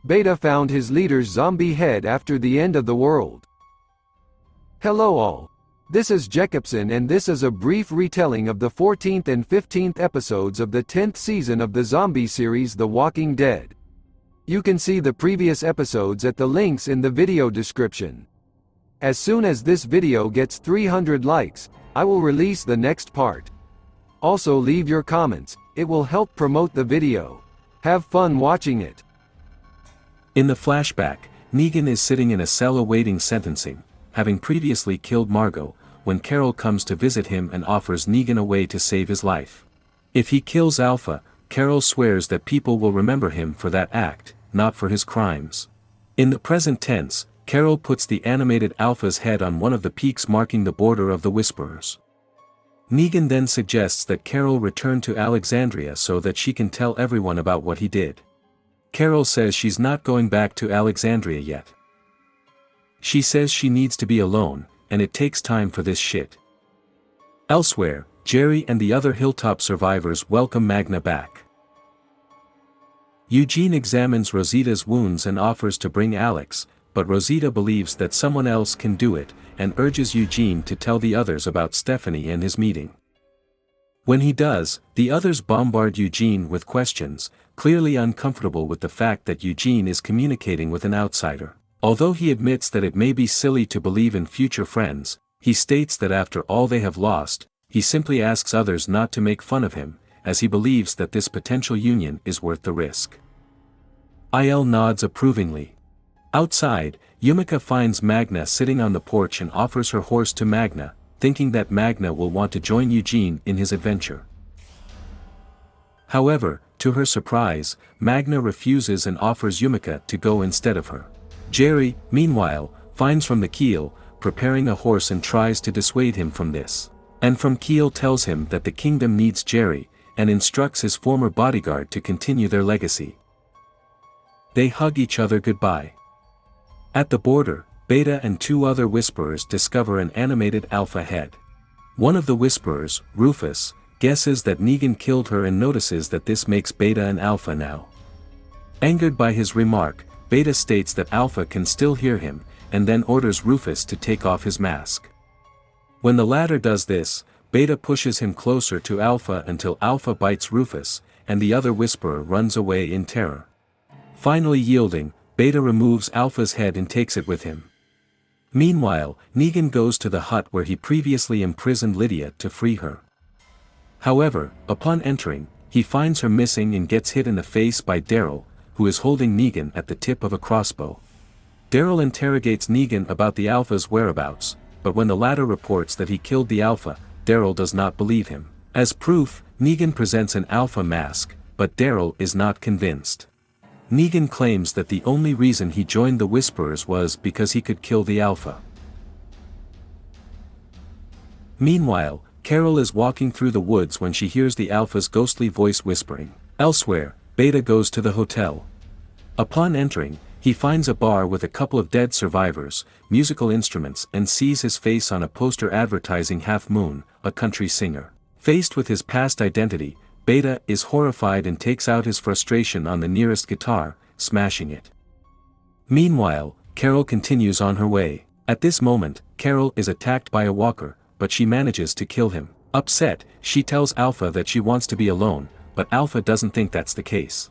Beta found his leader's zombie head after the end of the world. Hello all. This is Jacobson and this is a brief retelling of the 14th and 15th episodes of the 10th season of the zombie series The Walking Dead. You can see the previous episodes at the links in the video description. As soon as this video gets 300 likes, I will release the next part. Also leave your comments, it will help promote the video. Have fun watching it. In the flashback, Negan is sitting in a cell awaiting sentencing, having previously killed Margot, when Carol comes to visit him and offers Negan a way to save his life. If he kills Alpha, Carol swears that people will remember him for that act, not for his crimes. In the present tense, Carol puts the animated Alpha's head on one of the peaks marking the border of the Whisperers. Negan then suggests that Carol return to Alexandria so that she can tell everyone about what he did. Carol says she's not going back to Alexandria yet. She says she needs to be alone, and it takes time for this shit. Elsewhere, Jerry and the other Hilltop survivors welcome Magna back. Eugene examines Rosita's wounds and offers to bring Alex, but Rosita believes that someone else can do it, and urges Eugene to tell the others about Stephanie and his meeting. When he does, the others bombard Eugene with questions, clearly uncomfortable with the fact that Eugene is communicating with an outsider. Although he admits that it may be silly to believe in future friends, he states that after all they have lost, he simply asks others not to make fun of him, as he believes that this potential union is worth the risk. Il nods approvingly. Outside, Yumika finds Magna sitting on the porch and offers her horse to Magna, thinking that Magna will want to join Eugene in his adventure. However, to her surprise, Magna refuses and offers Yumika to go instead of her. Jerry, meanwhile, finds from the Keel, preparing a horse and tries to dissuade him from this. And from Keel tells him that the kingdom needs Jerry, and instructs his former bodyguard to continue their legacy. They hug each other goodbye. At the border, Beta and two other Whisperers discover an animated Alpha head. One of the Whisperers, Rufus, guesses that Negan killed her and notices that this makes Beta an Alpha now. Angered by his remark, Beta states that Alpha can still hear him, and then orders Rufus to take off his mask. When the latter does this, Beta pushes him closer to Alpha until Alpha bites Rufus, and the other Whisperer runs away in terror. Finally yielding, Beta removes Alpha's head and takes it with him. Meanwhile, Negan goes to the hut where he previously imprisoned Lydia to free her. However, upon entering, he finds her missing and gets hit in the face by Daryl, who is holding Negan at the tip of a crossbow. Daryl interrogates Negan about the Alpha's whereabouts, but when the latter reports that he killed the Alpha, Daryl does not believe him. As proof, Negan presents an Alpha mask, but Daryl is not convinced. Negan claims that the only reason he joined the Whisperers was because he could kill the Alpha. Meanwhile, Carol is walking through the woods when she hears the Alpha's ghostly voice whispering. Elsewhere, Beta goes to the hotel. Upon entering, he finds a bar with a couple of dead survivors, musical instruments, and sees his face on a poster advertising Half Moon, a country singer. Faced with his past identity, Beta is horrified and takes out his frustration on the nearest guitar, smashing it. Meanwhile, Carol continues on her way. At this moment, Carol is attacked by a walker, but she manages to kill him. Upset, she tells Alpha that she wants to be alone, but Alpha doesn't think that's the case.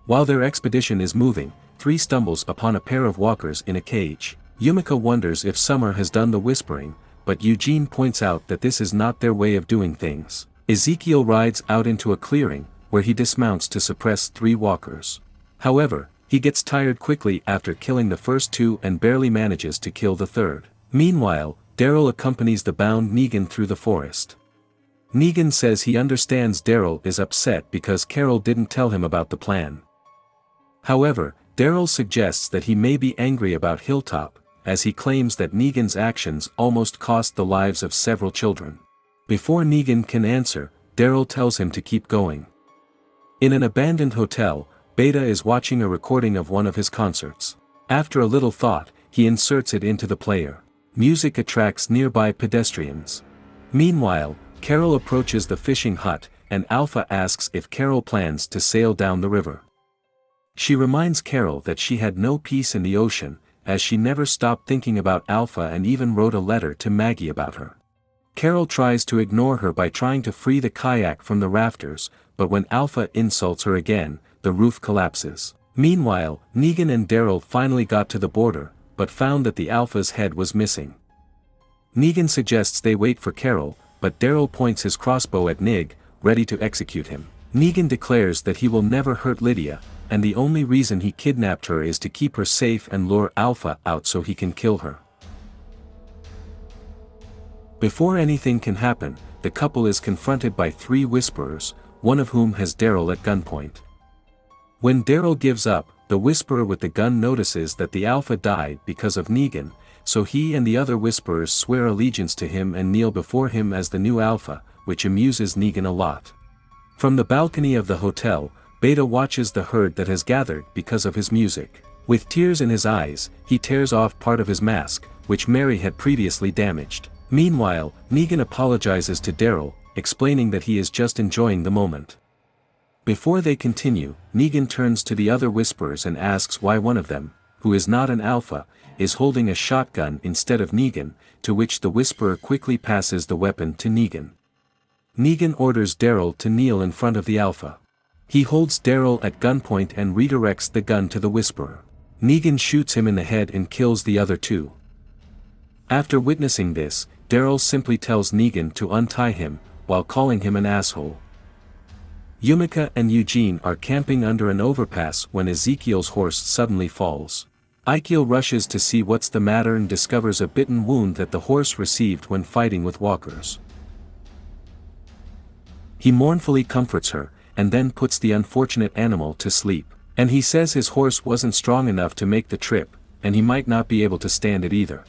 While their expedition is moving, 3 stumbles upon a pair of walkers in a cage. Yumika wonders if Summer has done the whispering, but Eugene points out that this is not their way of doing things. Ezekiel rides out into a clearing, where he dismounts to suppress 3 walkers. However, he gets tired quickly after killing the first 2 and barely manages to kill the third. Meanwhile, Daryl accompanies the bound Negan through the forest. Negan says he understands Daryl is upset because Carol didn't tell him about the plan. However, Daryl suggests that he may be angry about Hilltop, as he claims that Negan's actions almost cost the lives of several children. Before Negan can answer, Daryl tells him to keep going. In an abandoned hotel, Beta is watching a recording of one of his concerts. After a little thought, he inserts it into the player. Music attracts nearby pedestrians. Meanwhile, Carol approaches the fishing hut, and Alpha asks if Carol plans to sail down the river. She reminds Carol that she had no peace in the ocean, as she never stopped thinking about Alpha and even wrote a letter to Maggie about her. Carol tries to ignore her by trying to free the kayak from the rafters, but when Alpha insults her again, the roof collapses. Meanwhile, Negan and Daryl finally got to the border, but found that the Alpha's head was missing. Negan suggests they wait for Carol, but Daryl points his crossbow at Nig, ready to execute him. Negan declares that he will never hurt Lydia, and the only reason he kidnapped her is to keep her safe and lure Alpha out so he can kill her. Before anything can happen, the couple is confronted by 3 Whisperers, one of whom has Daryl at gunpoint. When Daryl gives up, the Whisperer with the gun notices that the Alpha died because of Negan, so he and the other Whisperers swear allegiance to him and kneel before him as the new Alpha, which amuses Negan a lot. From the balcony of the hotel, Beta watches the herd that has gathered because of his music. With tears in his eyes, he tears off part of his mask, which Mary had previously damaged. Meanwhile, Negan apologizes to Daryl, explaining that he is just enjoying the moment. Before they continue, Negan turns to the other Whisperers and asks why one of them, who is not an Alpha, is holding a shotgun instead of Negan, to which the Whisperer quickly passes the weapon to Negan. Negan orders Daryl to kneel in front of the Alpha. He holds Daryl at gunpoint and redirects the gun to the Whisperer. Negan shoots him in the head and kills the other 2. After witnessing this, Daryl simply tells Negan to untie him, while calling him an asshole. Yumika and Eugene are camping under an overpass when Ezekiel's horse suddenly falls. Ezekiel rushes to see what's the matter and discovers a bitten wound that the horse received when fighting with walkers. He mournfully comforts her, and then puts the unfortunate animal to sleep, and he says his horse wasn't strong enough to make the trip, and he might not be able to stand it either.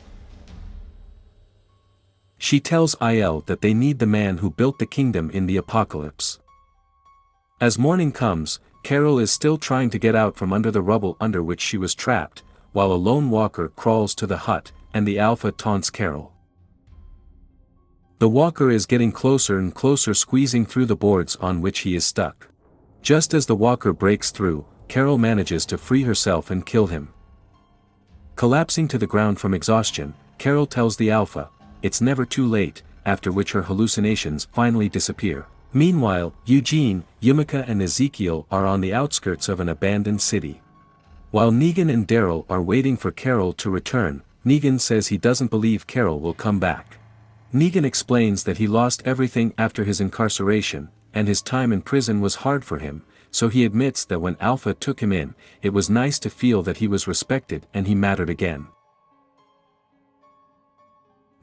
She tells Il that they need the man who built the kingdom in the apocalypse. As morning comes, Carol is still trying to get out from under the rubble under which she was trapped, while a lone walker crawls to the hut, and the Alpha taunts Carol. The walker is getting closer and closer, squeezing through the boards on which he is stuck. Just as the walker breaks through, Carol manages to free herself and kill him. Collapsing to the ground from exhaustion, Carol tells the Alpha, "It's never too late," after which her hallucinations finally disappear. Meanwhile, Eugene, Yumika and Ezekiel are on the outskirts of an abandoned city. While Negan and Daryl are waiting for Carol to return, Negan says he doesn't believe Carol will come back. Negan explains that he lost everything after his incarceration, and his time in prison was hard for him, so he admits that when Alpha took him in, it was nice to feel that he was respected and he mattered again.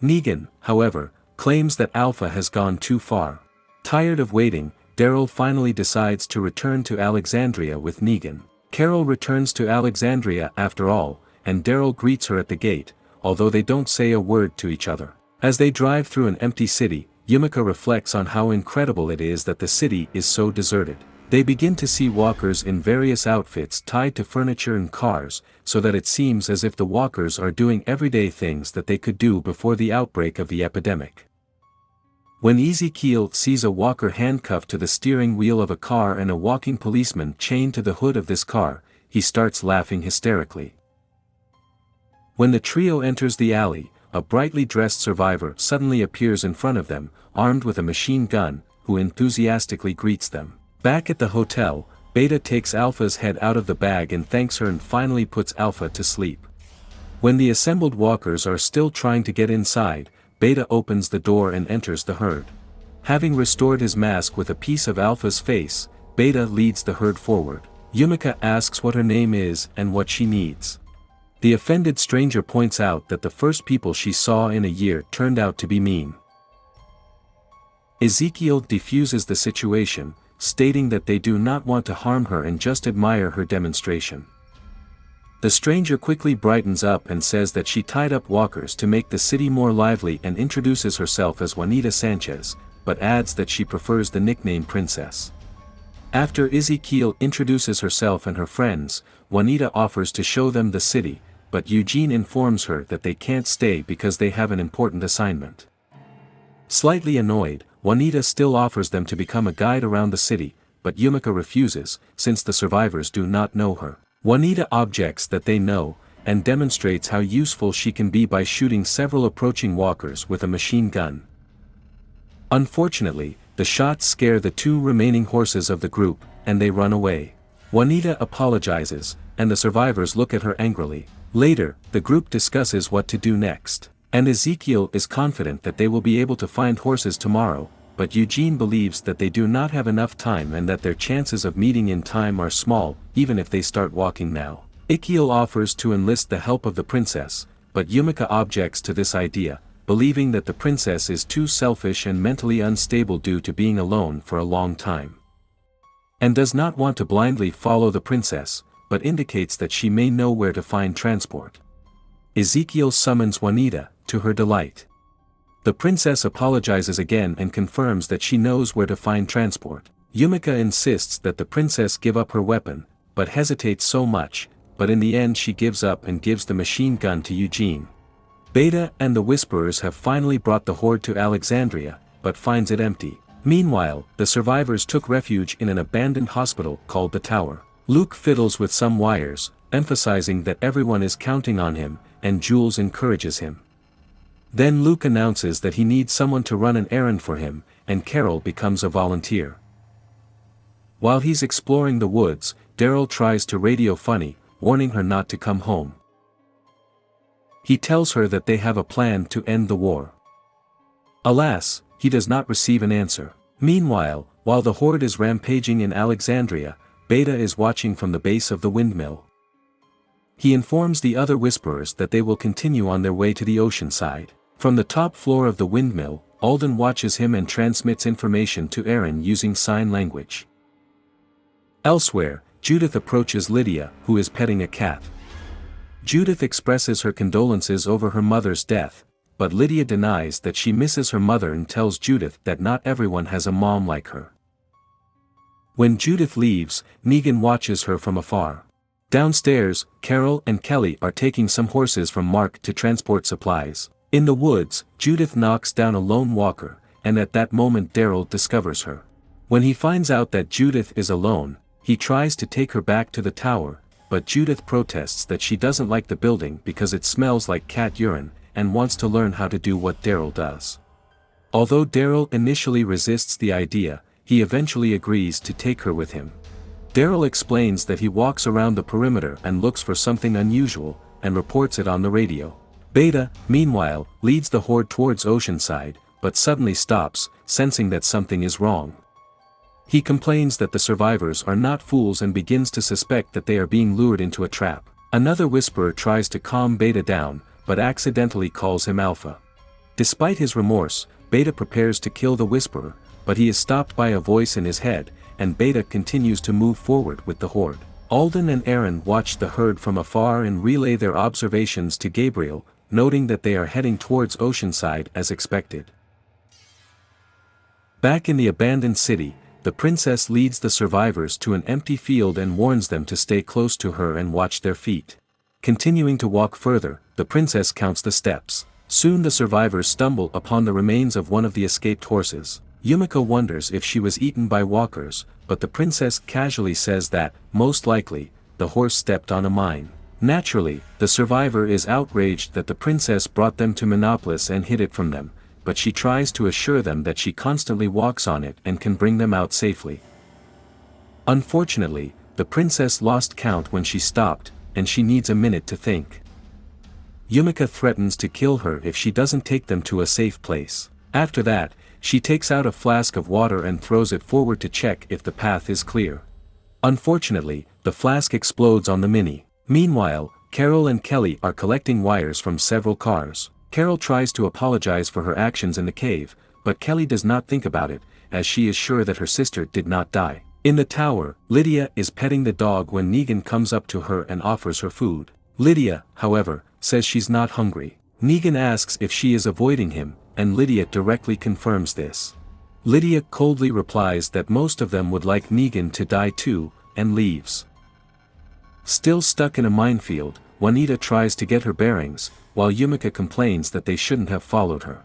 Negan, however, claims that Alpha has gone too far. Tired of waiting, Daryl finally decides to return to Alexandria with Negan. Carol returns to Alexandria after all, and Daryl greets her at the gate, although they don't say a word to each other. As they drive through an empty city, Yumika reflects on how incredible it is that the city is so deserted. They begin to see walkers in various outfits tied to furniture and cars, so that it seems as if the walkers are doing everyday things that they could do before the outbreak of the epidemic. When Ezekiel sees a walker handcuffed to the steering wheel of a car and a walking policeman chained to the hood of this car, he starts laughing hysterically. When the trio enters the alley, a brightly dressed survivor suddenly appears in front of them, armed with a machine gun, who enthusiastically greets them. Back at the hotel, Beta takes Alpha's head out of the bag and thanks her and finally puts Alpha to sleep. When the assembled walkers are still trying to get inside, Beta opens the door and enters the herd. Having restored his mask with a piece of Alpha's face, Beta leads the herd forward. Yumika asks what her name is and what she needs. The offended stranger points out that the first people she saw in a year turned out to be mean. Ezekiel diffuses the situation, stating that they do not want to harm her and just admire her demonstration. The stranger quickly brightens up and says that she tied up walkers to make the city more lively and introduces herself as Juanita Sanchez, but adds that she prefers the nickname Princess. After Ezekiel introduces herself and her friends, Juanita offers to show them the city, but Eugene informs her that they can't stay because they have an important assignment. Slightly annoyed, Juanita still offers them to become a guide around the city, but Yumika refuses, since the survivors do not know her. Juanita objects that they know, and demonstrates how useful she can be by shooting several approaching walkers with a machine gun. Unfortunately, the shots scare the 2 remaining horses of the group, and they run away. Juanita apologizes, and the survivors look at her angrily. Later, the group discusses what to do next, and Ezekiel is confident that they will be able to find horses tomorrow, but Eugene believes that they do not have enough time and that their chances of meeting in time are small, even if they start walking now. Ezekiel offers to enlist the help of the princess, but Yumika objects to this idea, believing that the princess is too selfish and mentally unstable due to being alone for a long time, and does not want to blindly follow the princess, but indicates that she may know where to find transport. Ezekiel summons Juanita, to her delight. The princess apologizes again and confirms that she knows where to find transport. Yumika insists that the princess give up her weapon, but hesitates so much, but in the end she gives up and gives the machine gun to Eugene. Beta and the Whisperers have finally brought the horde to Alexandria, but finds it empty. Meanwhile, the survivors took refuge in an abandoned hospital called the Tower. Luke fiddles with some wires, emphasizing that everyone is counting on him, and Jules encourages him. Then Luke announces that he needs someone to run an errand for him, and Carol becomes a volunteer. While he's exploring the woods, Daryl tries to radio Funny, warning her not to come home. He tells her that they have a plan to end the war. Alas, he does not receive an answer. Meanwhile, while the horde is rampaging in Alexandria, Beta is watching from the base of the windmill. He informs the other Whisperers that they will continue on their way to the ocean side. From the top floor of the windmill, Alden watches him and transmits information to Aaron using sign language. Elsewhere, Judith approaches Lydia, who is petting a cat. Judith expresses her condolences over her mother's death, but Lydia denies that she misses her mother and tells Judith that not everyone has a mom like her. When Judith leaves, Negan watches her from afar. Downstairs, Carol and Kelly are taking some horses from Mark to transport supplies. In the woods, Judith knocks down a lone walker, and at that moment Daryl discovers her. When he finds out that Judith is alone, he tries to take her back to the tower, but Judith protests that she doesn't like the building because it smells like cat urine, and wants to learn how to do what Daryl does. Although Daryl initially resists the idea, he eventually agrees to take her with him. Daryl explains that he walks around the perimeter and looks for something unusual, and reports it on the radio. Beta, meanwhile, leads the horde towards Oceanside, but suddenly stops, sensing that something is wrong. He complains that the survivors are not fools and begins to suspect that they are being lured into a trap. Another Whisperer tries to calm Beta down, but accidentally calls him Alpha. Despite his remorse, Beta prepares to kill the Whisperer, but he is stopped by a voice in his head, and Beta continues to move forward with the horde. Alden and Aaron watch the herd from afar and relay their observations to Gabriel, noting that they are heading towards Oceanside as expected. Back in the abandoned city, the princess leads the survivors to an empty field and warns them to stay close to her and watch their feet. Continuing to walk further, the princess counts the steps. Soon the survivors stumble upon the remains of one of the escaped horses. Yumiko wonders if she was eaten by walkers, but the princess casually says that, most likely, the horse stepped on a mine. Naturally, the survivor is outraged that the princess brought them to Minopolis and hid it from them, but she tries to assure them that she constantly walks on it and can bring them out safely. Unfortunately, the princess lost count when she stopped, and she needs a minute to think. Yumika threatens to kill her if she doesn't take them to a safe place. After that, she takes out a flask of water and throws it forward to check if the path is clear. Unfortunately, the flask explodes on the Mini. Meanwhile, Carol and Kelly are collecting wires from several cars. Carol tries to apologize for her actions in the cave, but Kelly does not think about it, as she is sure that her sister did not die. In the tower, Lydia is petting the dog when Negan comes up to her and offers her food. Lydia, however, says she's not hungry. Negan asks if she is avoiding him, and Lydia directly confirms this. Lydia coldly replies that most of them would like Negan to die too, and leaves. Still stuck in a minefield, Juanita tries to get her bearings, while Yumika complains that they shouldn't have followed her.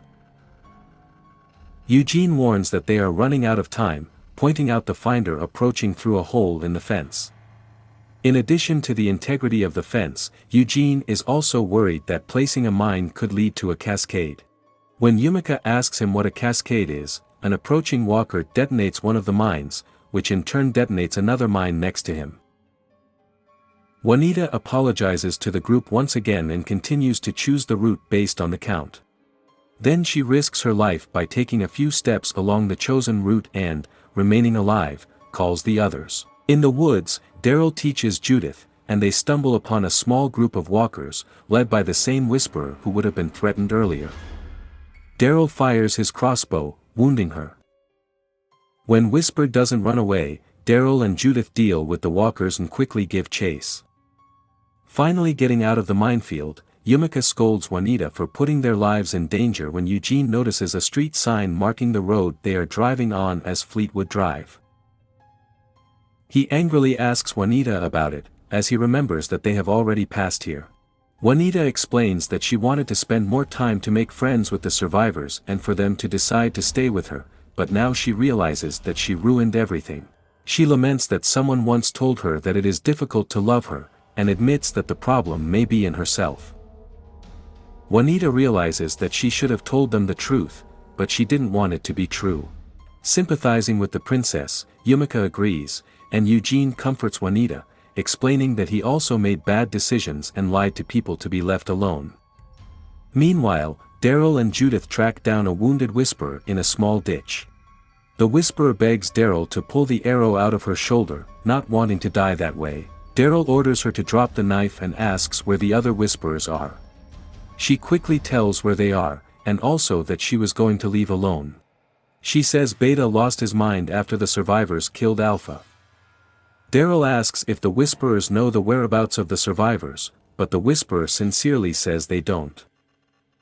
Eugene warns that they are running out of time, pointing out the finder approaching through a hole in the fence. In addition to the integrity of the fence, Eugene is also worried that placing a mine could lead to a cascade. When Yumika asks him what a cascade is, an approaching walker detonates one of the mines, which in turn detonates another mine next to him. Juanita apologizes to the group once again and continues to choose the route based on the count. Then she risks her life by taking a few steps along the chosen route and, remaining alive, calls the others. In the woods, Daryl teaches Judith, and they stumble upon a small group of walkers, led by the same whisperer who would have been threatened earlier. Daryl fires his crossbow, wounding her. When Whisper doesn't run away, Daryl and Judith deal with the walkers and quickly give chase. Finally getting out of the minefield, Yumika scolds Juanita for putting their lives in danger when Eugene notices a street sign marking the road they are driving on as Fleetwood Drive. He angrily asks Juanita about it, as he remembers that they have already passed here. Juanita explains that she wanted to spend more time to make friends with the survivors and for them to decide to stay with her, but now she realizes that she ruined everything. She laments that someone once told her that it is difficult to love her, and admits that the problem may be in herself. Juanita realizes that she should have told them the truth, but she didn't want it to be true. Sympathizing with the princess, Yumika agrees, and Eugene comforts Juanita, explaining that he also made bad decisions and lied to people to be left alone. Meanwhile, Daryl and Judith track down a wounded Whisperer in a small ditch. The Whisperer begs Daryl to pull the arrow out of her shoulder, not wanting to die that way. Daryl orders her to drop the knife and asks where the other Whisperers are. She quickly tells where they are, and also that she was going to leave alone. She says Beta lost his mind after the survivors killed Alpha. Daryl asks if the Whisperers know the whereabouts of the survivors, but the Whisperer sincerely says they don't.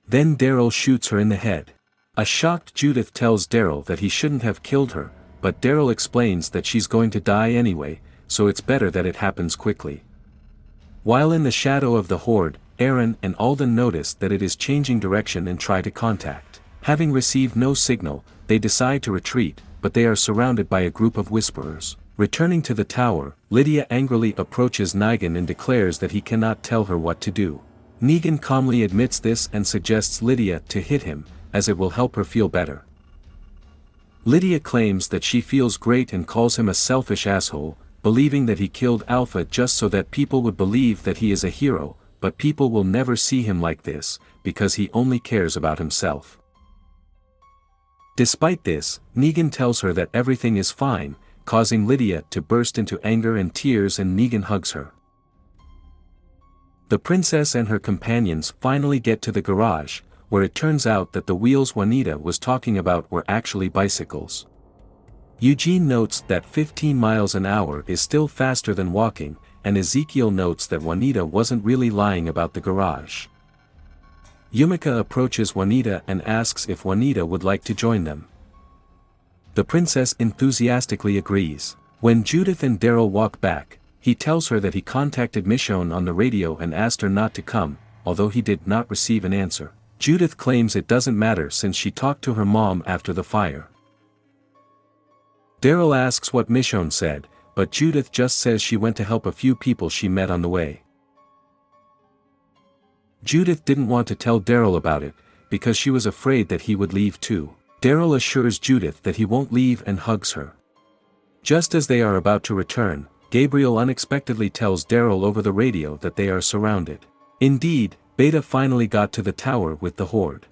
Then Daryl shoots her in the head. A shocked Judith tells Daryl that he shouldn't have killed her, but Daryl explains that she's going to die anyway, so it's better that it happens quickly. While in the shadow of the horde, Aaron and Alden notice that it is changing direction and try to contact. Having received no signal, they decide to retreat, but they are surrounded by a group of Whisperers. Returning to the tower, Lydia angrily approaches Negan and declares that he cannot tell her what to do. Negan calmly admits this and suggests Lydia to hit him, as it will help her feel better. Lydia claims that she feels great and calls him a selfish asshole, believing that he killed Alpha just so that people would believe that he is a hero, but people will never see him like this, because he only cares about himself. Despite this, Negan tells her that everything is fine, causing Lydia to burst into anger and tears, and Negan hugs her. The princess and her companions finally get to the garage, where it turns out that the wheels Juanita was talking about were actually bicycles. Eugene notes that 15 miles an hour is still faster than walking, and Ezekiel notes that Juanita wasn't really lying about the garage. Yumika approaches Juanita and asks if Juanita would like to join them. The princess enthusiastically agrees. When Judith and Daryl walk back, he tells her that he contacted Michonne on the radio and asked her not to come, although he did not receive an answer. Judith claims it doesn't matter since she talked to her mom after the fire. Daryl asks what Michonne said, but Judith just says she went to help a few people she met on the way. Judith didn't want to tell Daryl about it, because she was afraid that he would leave too. Daryl assures Judith that he won't leave and hugs her. Just as they are about to return, Gabriel unexpectedly tells Daryl over the radio that they are surrounded. Indeed, Beta finally got to the tower with the horde.